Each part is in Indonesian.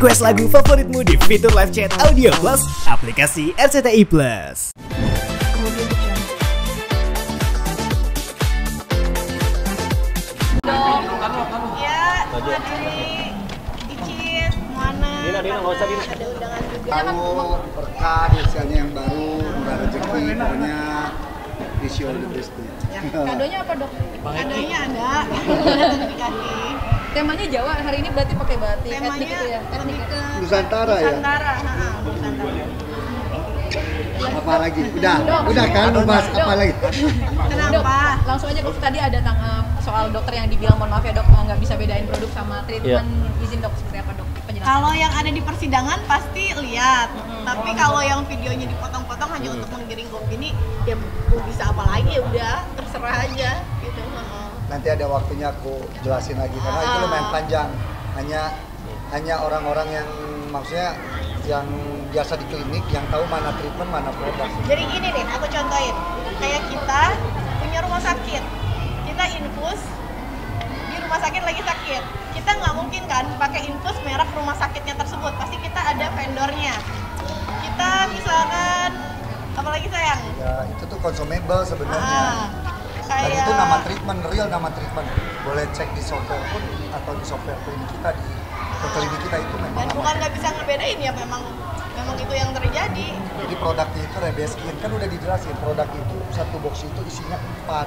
Request lagu favoritmu di fitur live chat Audio Plus aplikasi RCTI Plus. Ya, Madiri, Icis, Moana. Dina, nggak usah Dina. Ada undangan juga. Tahu berkah di usianya yang baru, murah rezeki, pokoknya wish you all the best. Kadonya apa dok? Kadonya ada, ada dikasih. Temanya Jawa hari ini berarti pakai batik etnik Temanya gitu ya? lebih ke Nusantara ya? Nusantara, Nusantara. Apa lagi? Udah kan membahas apa lagi? Dok, Kenapa? langsung aja dok, tadi ada soal dokter yang dibilang mohon maaf ya dok, nggak bisa bedain produk sama treatment. Izin dok, seperti apa dok penjelasan? Kalau yang ada di persidangan pasti lihat, tapi kalau yang videonya dipotong-potong hanya untuk menggiring opini, ya mau bisa apa lagi, ya udah terserah aja gitu. Nanti ada waktunya aku jelasin lagi karena itu lumayan panjang. Hanya orang-orang yang maksudnya yang biasa di klinik yang tahu mana treatment, mana produk. Jadi gini nih, aku contohin. Kayak kita punya rumah sakit, kita infus di rumah sakit lagi sakit. Kita nggak mungkin kan pakai infus merek rumah sakitnya tersebut. Pasti kita ada vendornya. Kita misalkan, apalagi sayang? Ya itu tuh consumable sebenarnya. Dan itu nama treatment, real nama treatment. Boleh cek di software pun atau di software klinik kita di klinik kita itu memang. Dan bukan nggak bisa ngebedain ya, memang itu yang terjadi. Jadi produknya itu Rebeskin, kan udah dijelasin produk itu satu box itu isinya 4.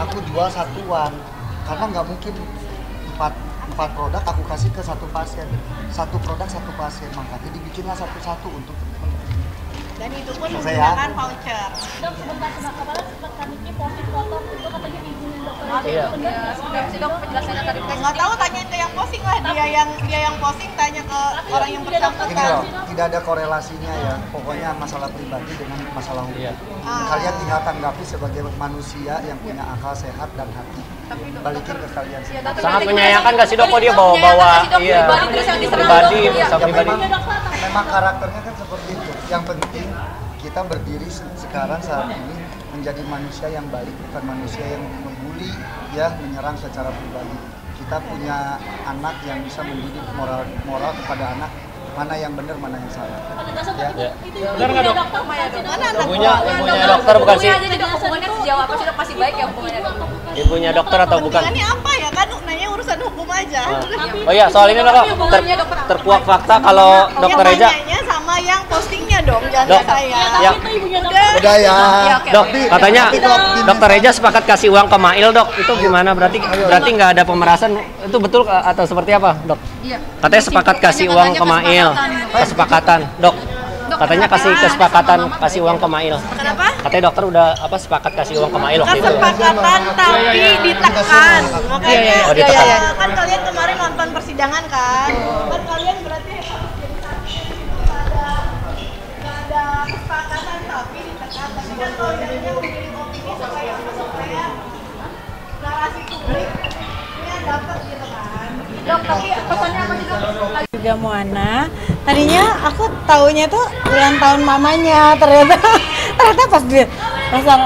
Aku jual satuan karena nggak mungkin 4 produk aku kasih ke satu pasien. Satu produk satu pasien, makanya dibikinlah satu-satu untuk Dan itu pun Selesai menggunakan voucher. Dok, sebentar kemarin sempat kami posting foto itu katanya izinin dokter. Iya. Sebentar sih dok penjelasannya tadi. Nggak tahu, tanyain ke yang posting lah. Dia yang posting tanya ke orang yang ini bersangkutan. loh, tidak ada korelasinya ya. Pokoknya masalah pribadi dengan masalah hukum. Iya. Kalian tinggal tanggapi sebagai manusia yang punya akal sehat dan hati. Balikin ke kalian sendiri. Sangat menyayangkan nggak sih dok kok dia bawa-bawa iya pribadi bisa Ya pribadi. memang karakternya kan seperti itu. Yang penting kita berdiri sekarang saat ini menjadi manusia yang baik, bukan manusia yang membuli, ya menyerang secara pribadi. Kita punya anak yang bisa mendidik moral kepada anak, mana yang benar, mana yang salah. Ya. Benar nggak dok? Mana anak Ibunya dokter bukan sih? Hubungannya aja dok, hubungannya sejauh apa sih dok? Masih baik ya hubungannya dok? Ibunya dokter atau bukan? Ini apa ya kan? Nanya urusan hukum aja. Oh iya, soal ini dok, terkuak fakta kalau dokter Yang Reja. nanyanya sama yang postingnya dong, jangan Dok, ke saya. yang Udah ya. dok katanya dokter Reja sepakat kasih uang ke Mail dok, itu gimana? Berarti nggak ada pemerasan, itu betul atau seperti apa dok? Iya. Katanya sepakat kasih uang ke Mail, kesepakatan dok. Katanya kasih uang ke Mail. Kenapa? Katanya dokter udah sepakat kasih uang ke Mail waktu itu. Kesepakatan tapi ditekan. Makanya Oh, ditekan. kan kalian kemarin nonton persidangan kan? Kan kalian berarti harus jadi saksi. Nggak ada kesepakatan tapi ditekan. Tapi kan kalau yang mengirim opini supaya narasi publik ini yang dapat gitu kan. Dok, tapi pesannya apa sih dok? Juga Moana. Tadinya aku taunya tuh ulang tahun mamanya, ternyata pas dia rasa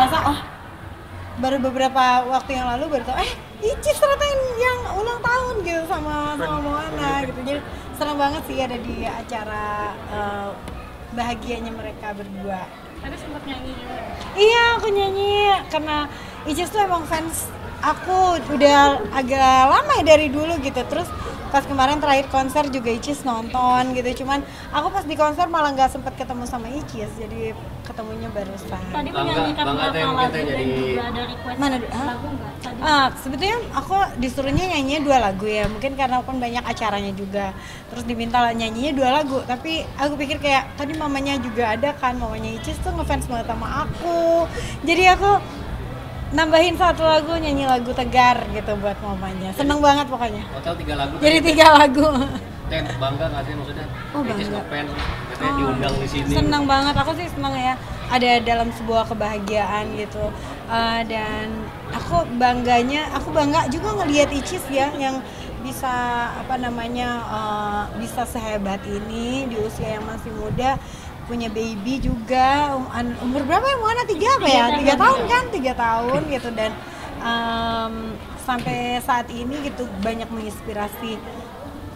baru beberapa waktu yang lalu baru tau Icis ternyata yang ulang tahun gitu sama Moana gitu. Jadi senang banget sih ada di acara bahagianya mereka berdua. Tadi sempat nyanyi juga. Iya, aku nyanyi karena Icis tuh emang fans aku udah agak lama ya dari dulu gitu. Terus pas kemarin terakhir konser juga Icis nonton gitu. Cuman aku pas di konser malah nggak sempet ketemu sama Icis, jadi ketemunya barusan. Tadi menyanyikan beberapa lagu dan juga ada request Mana? lagu nggak? Tadi Sebetulnya aku disuruhnya nyanyinya 2 lagu ya. Mungkin karena kan banyak acaranya juga. Terus diminta nyanyinya 2 lagu. Tapi aku pikir kayak tadi mamanya juga ada kan, mamanya Icis tuh ngefans banget sama aku. Jadi aku nambahin 1 lagu, nyanyi lagu Tegar gitu buat mamanya. Seneng banget pokoknya. Hotel 3 lagu. Jadi 3 lagu. Dan bangga nggak sih maksudnya? Oh, bangga. Katanya diundang di sini. Seneng banget, aku sih seneng ya ada dalam sebuah kebahagiaan gitu. Dan aku bangga juga ngelihat Icis ya yang bisa bisa sehebat ini di usia yang masih muda, punya baby juga. Umur berapa ya Moana? 3 apa ya? 3 tahun kan? 3 tahun gitu. Dan sampai saat ini gitu banyak menginspirasi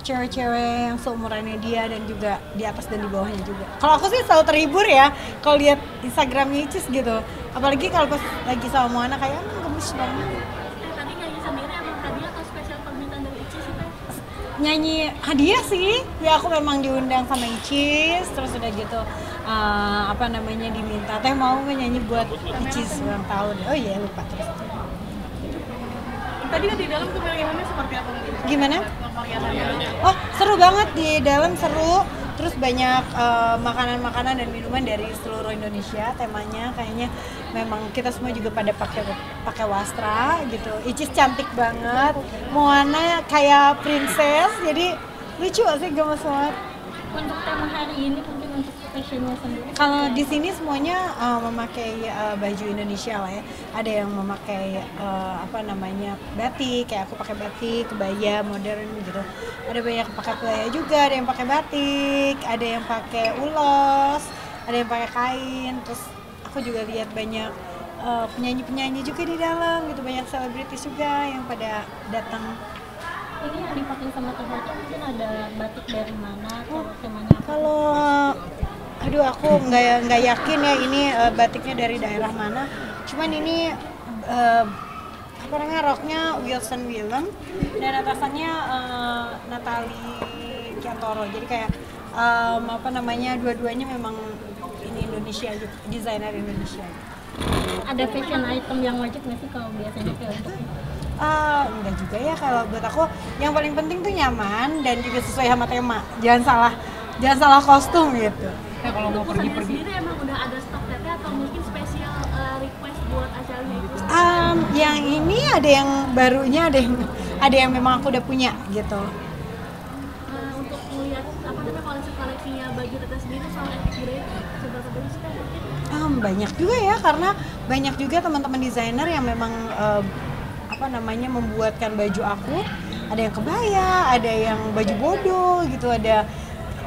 cewek-cewek yang seumurannya dia dan juga di atas dan di bawahnya juga. Kalau aku sih selalu terhibur ya kalau lihat Instagramnya Icis gitu. Apalagi kalau pas lagi sama Moana kayak gemes banget. Tadi nyanyi sendiri emang hadiah atau spesial permintaan dari Icis sih Teh? Nyanyi hadiah sih, ya aku memang diundang sama Icis, terus udah gitu diminta Teh mau nggak nyanyi buat Icis ulang tahun. Oh iya lupa terus. Tadi di dalam tuh meriahnya seperti apa mungkin? Gimana? Meriahnya. Oh seru banget, di dalam seru. Terus banyak makanan-makanan dan minuman dari seluruh Indonesia. Temanya kayaknya memang kita semua juga pada pakai wastra gitu. Icis cantik banget, Moana kayak princess, jadi lucu sih, gemes banget. Untuk tema hari ini mungkin untuk fashionnya sendiri. Kalau di sini semuanya memakai baju Indonesia lah ya. Ada yang memakai batik, kayak aku pakai batik, kebaya modern gitu. Ada banyak yang pakai kebaya juga, ada yang pakai batik, ada yang pakai ulos, ada yang pakai kain. Terus aku juga lihat banyak penyanyi-penyanyi juga di dalam gitu, banyak selebritis juga yang pada datang. Ini yang dipakai sama Teh Hoca mungkin ada batik dari mana atau temanya apa? Kalau aku nggak yakin ya ini batiknya dari daerah mana. Cuman ini roknya Wilson Willem dan atasannya Natalie Kiantoro. Jadi kayak dua-duanya memang ini Indonesia gitu, desainer Indonesia. Ada fashion item yang wajib nggak sih kalau biasanya kayak untuk Enggak juga ya, kalau buat aku yang paling penting tuh nyaman dan juga sesuai sama tema. Jangan salah kostum gitu. Kalau mau pergi-pergi sendiri emang udah ada stok teteh atau mungkin spesial request buat acaranya itu? Yang ini ada yang barunya, ada yang memang aku udah punya gitu. Untuk melihat koleksinya baju teteh sendiri soal etik budaya seberapa banyak sih mungkin? Banyak juga ya, karena banyak juga teman-teman desainer yang memang membuatkan baju aku. Ada yang kebaya, ada yang baju bodoh gitu, ada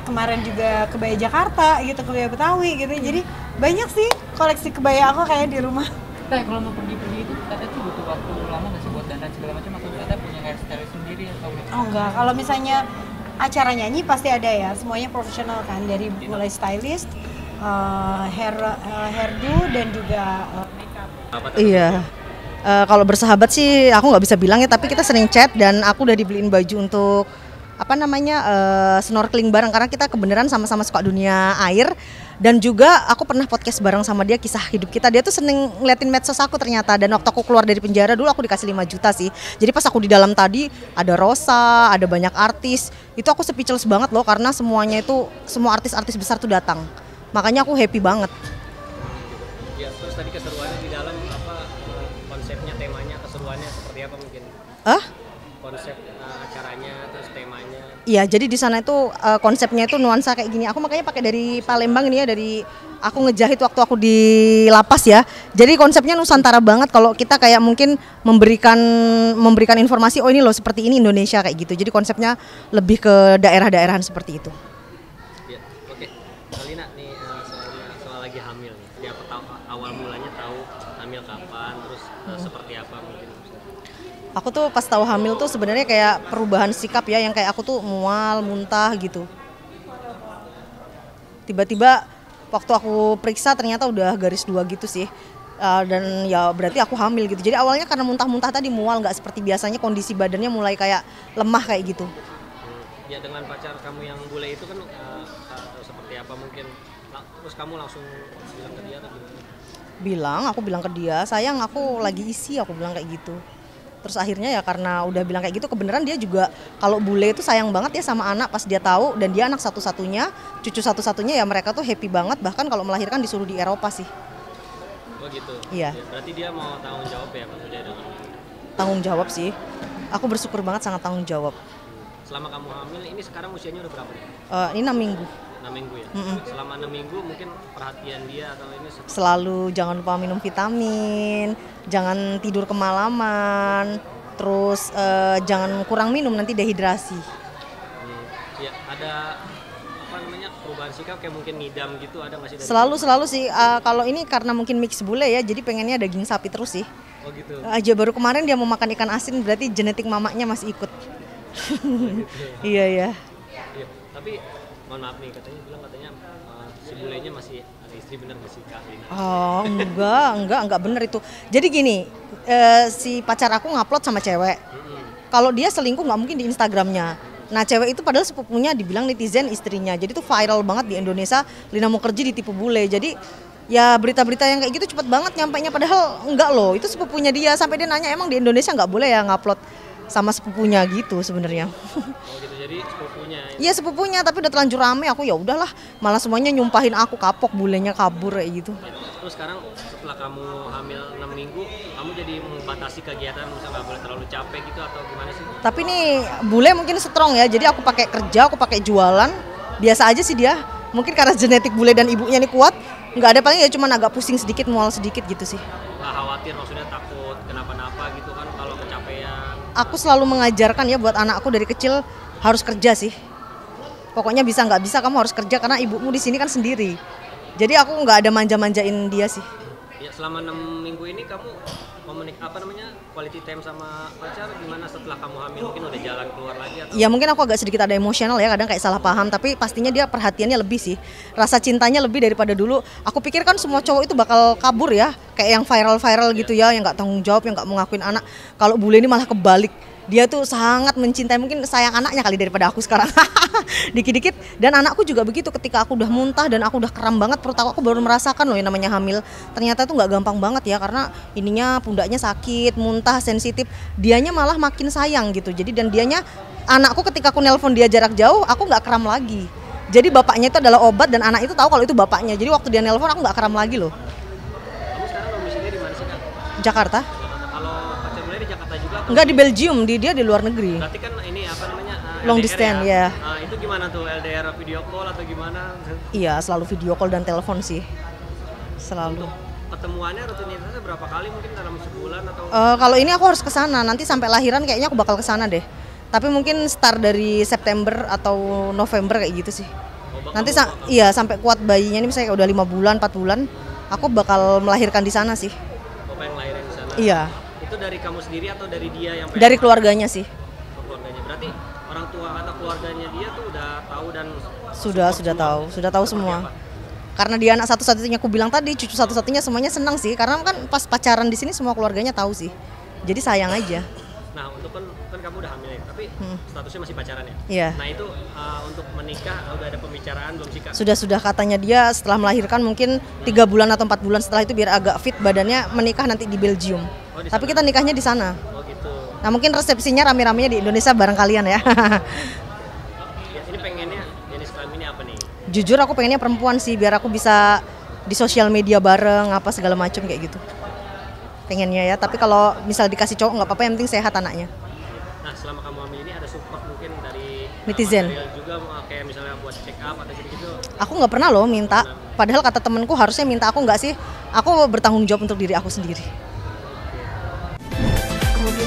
kemarin juga kebaya Jakarta gitu, kebaya Betawi gitu. Jadi banyak sih koleksi kebaya aku kayak di rumah. Teh, kalau mau pergi-pergi itu Teteh tuh butuh waktu lama nggak sih buat dandan segala macam, atau Teteh punya hairstylist sendiri atau Oh enggak, kalau misalnya acara nyanyi pasti ada ya, semuanya profesional kan, dari mulai stylist, hairdo dan juga makeup. Iya. Kalau bersahabat sih aku nggak bisa bilang ya, tapi kita sering chat dan aku udah dibeliin baju untuk snorkeling bareng, karena kita kebenaran sama-sama suka dunia air. Dan juga aku pernah podcast bareng sama dia, kisah hidup kita. Dia tuh seneng ngeliatin medsos aku ternyata, dan waktu aku keluar dari penjara dulu aku dikasih 5 juta sih. Jadi pas aku di dalam tadi ada Rosa, ada banyak artis, itu aku speechless banget loh, karena semua artis-artis besar tuh datang. Makanya aku happy banget. Ya, terus tadi keseruannya di dalam konsepnya, temanya, keseruannya seperti apa mungkin? Konsep acaranya, terus temanya. Iya, jadi di sana itu konsepnya itu nuansa kayak gini. Aku makanya pakai dari Palembang ini ya, dari aku ngejahit waktu aku di lapas ya. Jadi konsepnya Nusantara banget. Kalau kita kayak mungkin memberikan informasi, oh ini loh seperti ini Indonesia kayak gitu. Jadi konsepnya lebih ke daerah-daerahan seperti itu. Ya, oke. Kalina nih soal lagi hamil nih. Dia awal mulanya tahu hamil kapan, terus seperti apa mungkin? Aku tuh pas tahu hamil tuh sebenarnya kayak perubahan sikap ya, yang kayak aku tuh mual, muntah gitu. Tiba-tiba waktu aku periksa ternyata udah garis 2 gitu sih. Dan ya berarti aku hamil gitu. Jadi awalnya karena muntah-muntah tadi, mual, nggak seperti biasanya, kondisi badannya mulai kayak lemah kayak gitu. Ya dengan pacar kamu yang bule itu kan seperti apa mungkin? Terus kamu langsung bilang ke dia atau gimana? Aku bilang ke dia, sayang aku lagi isi, aku bilang kayak gitu. Terus akhirnya ya karena udah bilang kayak gitu, kebenaran dia juga kalau bule itu sayang banget ya sama anak pas dia tahu, dan dia anak satu-satunya, cucu satu-satunya, ya mereka tuh happy banget, bahkan kalau melahirkan disuruh di Eropa sih. Oh gitu? Iya. Berarti dia mau tanggung jawab ya pas udah dengan Tanggung jawab sih, aku bersyukur banget, sangat tanggung jawab. Selama kamu hamil, ini sekarang usianya udah berapa nih? Ini 6 minggu. 6 minggu ya? Selama 6 minggu mungkin perhatian dia atau ini selalu jangan lupa minum vitamin, jangan tidur kemalaman, terus jangan kurang minum, nanti dehidrasi. Ya, ada perubahan sikap kayak mungkin ngidam gitu, ada nggak sih? Selalu sih, kalau ini karena mungkin mix bule ya, jadi pengennya daging sapi terus sih. Oh gitu? Aja baru kemarin dia mau makan ikan asin, berarti genetik mamanya masih ikut. Iya ya. Iya, tapi mohon maaf nih, katanya si bulenya masih ada istri, bener gak sih Kak Lina? Oh enggak bener itu. Jadi gini, si pacar aku ngupload sama cewek. Kalau dia selingkuh nggak mungkin di Instagramnya. Nah cewek itu padahal sepupunya dibilang netizen istrinya. Jadi tuh viral banget di Indonesia. Lina Mukherjee ditipu bule. Jadi ya berita-berita yang kayak gitu cepet banget nyampainya. Padahal enggak loh, itu sepupunya dia. Sampai dia nanya emang di Indonesia nggak boleh ya ngupload sama sepupunya gitu sebenarnya. Oh gitu, jadi sepupunya. Iya sepupunya, tapi udah terlanjur rame. Aku ya udahlah, malah semuanya nyumpahin aku, kapok, bulenya kabur kayak gitu. Terus sekarang setelah kamu hamil 6 minggu, kamu jadi membatasi kegiatan, misalnya nggak boleh terlalu capek gitu atau gimana sih? Tapi nih bule mungkin strong ya, jadi aku pakai kerja, aku pakai jualan, biasa aja sih dia. Mungkin karena genetik bule dan ibunya nih kuat, nggak ada, paling ya cuma agak pusing sedikit, mual sedikit gitu sih. Nggak khawatir, maksudnya takut kenapa-napa gitu kan kalau kecapean? Aku selalu mengajarkan ya buat anakku dari kecil harus kerja sih. Pokoknya bisa nggak bisa kamu harus kerja karena ibumu di sini kan sendiri. Jadi aku nggak ada manja-manjain dia sih. Ya selama 6 minggu ini kamu quality time sama pacar gimana setelah kamu hamil? Mungkin udah jalan keluar lagi atau? Ya mungkin aku agak sedikit ada emosional ya, kadang kayak salah paham, tapi pastinya dia perhatiannya lebih sih. Rasa cintanya lebih daripada dulu. Aku pikir kan semua cowok itu bakal kabur ya, kayak yang viral-viral gitu ya, yang nggak tanggung jawab, yang nggak mau ngakuin anak. Kalau bule ini malah kebalik. Dia tuh sangat mencintai, mungkin sayang anaknya kali daripada aku sekarang. Dikit-dikit. Dan anakku juga begitu, ketika aku udah muntah dan aku udah kram banget perut aku baru merasakan loh yang namanya hamil. Ternyata itu nggak gampang banget ya, karena ininya pundaknya sakit, muntah, sensitif. Dianya malah makin sayang gitu. Jadi dan dianya, anakku ketika aku nelpon dia jarak jauh, aku nggak kram lagi. Jadi bapaknya itu adalah obat dan anak itu tahu kalau itu bapaknya. Jadi waktu dia nelpon aku nggak kram lagi loh. Kamu sekarang domisilinya di mana sih Kak? Jakarta. Kalau pacar mulai di Jakarta juga? Enggak, di Belgium, dia di luar negeri. Berarti kan ini apa namanya? Long LDR distance ya. ya. Itu gimana tuh, LDR video call atau gimana? Iya, selalu video call dan telepon sih. Selalu. Untuk ketemuannya rutinitasnya berapa kali mungkin dalam sebulan atau? Kalau ini aku harus ke sana, nanti sampai lahiran kayaknya aku bakal ke sana deh. Tapi mungkin start dari September atau November kayak gitu sih. Nanti iya sampai kuat bayinya ini, misalnya udah 5 bulan, 4 bulan, aku bakal melahirkan di sana sih. Bapak yang lahirin di sana? Iya. Itu dari kamu sendiri atau dari dia yang pengen? Dari keluarganya sih. Keluarganya. Berarti orang tua atau keluarganya dia tuh udah tahu dan sudah tahu semua. Karena dia anak satu-satunya, aku bilang tadi cucu satu-satunya, semuanya senang sih. Karena kan pas pacaran di sini semua keluarganya tahu sih. Jadi sayang aja. Nah untuk kan kamu udah hamil ya, tapi statusnya masih pacaran ya? Iya. Nah itu untuk menikah udah ada pembicaraan belum sih Kak? Sudah katanya dia setelah melahirkan mungkin 3 bulan atau 4 bulan setelah itu biar agak fit badannya, menikah nanti di Belgium. Tapi kita nikahnya di sana. Oh gitu. Nah mungkin resepsinya rame-ramenya di Indonesia bareng kalian ya. Ya ini pengennya jenis kelamin ini apa nih? Jujur aku pengennya perempuan sih, biar aku bisa di sosial media bareng apa segala macam kayak gitu. Pengennya ya, tapi kalau misal dikasih cowok nggak apa-apa, yang penting sehat anaknya. Nah selama kamu hamil ini ada support mungkin dari netizen juga, kayak misalnya buat check up atau gitu-gitu? Aku nggak pernah loh minta, padahal kata temenku harusnya minta, aku nggak sih. Aku bertanggung jawab untuk diri aku sendiri. Kemudian